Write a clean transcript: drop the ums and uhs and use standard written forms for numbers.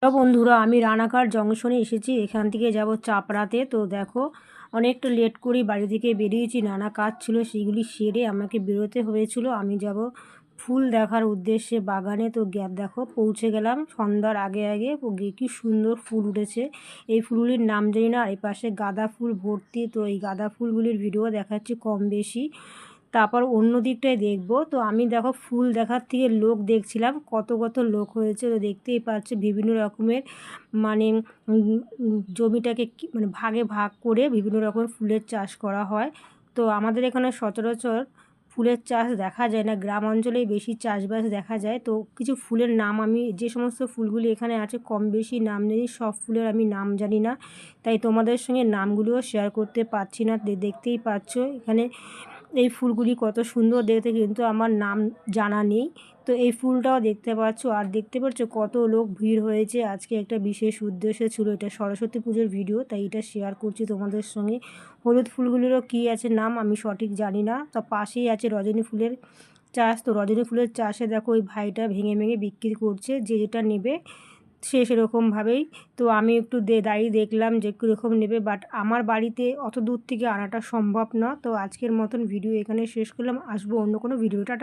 বন্ধুরা, আমি রানাঘাট জংশনে এসেছি। এখান থেকে যাব চাপড়াতে। তো দেখো, অনেকটা লেট করে বাড়ি থেকে বেরিয়েছি, নানা কাজ ছিল সেগুলি সেরে আমাকে বেরোতে হয়েছিল। আমি যাব ফুল দেখার উদ্দেশ্যে বাগানে। তো দেখো পৌঁছে গেলাম সন্ধ্যার আগে আগে। কি সুন্দর ফুল উঠেছে। এই ফুলগুলির নাম জানি না। আর এই পাশে গাঁদা ফুল ভর্তি। তো এই গাঁদা ফুলগুলির ভিডিও দেখাচ্ছি কম বেশি। তারপর অন্য দিকটায় দেখব। তো আমি দেখো ফুল দেখার থেকে লোক দেখছিলাম, কত কত লোক হয়েছে। তো দেখতেই পাচ্ছে বিভিন্ন রকমের মানে জমিটাকে মানে ভাগে ভাগ করে বিভিন্ন রকমের ফুলের চাষ করা হয়। তো আমাদের এখানে সচরাচর ফুলের চাষ দেখা যায় না, গ্রাম অঞ্চলেই বেশি চাষবাস দেখা যায়। তো কিছু ফুলের নাম, আমি যে সমস্ত ফুলগুলি এখানে আছে কম বেশি নাম জানি, সব ফুলের আমি নাম জানি না, তাই তোমাদের সঙ্গে নামগুলিও শেয়ার করতে পারছি না। দেখতেই পাচ্ছ এখানে এই ফুলগুলি কত সুন্দর দেখতে, কিন্তু আমার নাম জানা নেই। তো এই ফুলটাও দেখতে পাচ্ছ। আর দেখতে পাচ্ছ কত লোক ভিড় হয়েছে। আজকে একটা বিশেষ উদ্দেশ্য ছিল, এটা সরস্বতী পুজোর ভিডিও, তাই এটা শেয়ার করছি তোমাদের সঙ্গে। হলুদ ফুলগুলিরও কী আছে নাম আমি সঠিক জানি না। তো পাশেই আছে রজনী ফুলের চাষ। তো রজনী ফুলের চাষে দেখো ওই ভাইটা ভেঙে ভেঙে বিক্রি করছে, যে যেটা নেবে সে সেরকমভাবেই। তো আমি একটু দাঁড়িয়ে দেখলাম যে কীরকম নেবে, বাট আমার বাড়িতে অত দূর থেকে আনাটা সম্ভব না। তো আজকের মতন ভিডিও এখানে শেষ করলাম, আসবো অন্য কোনো ভিডিওটা।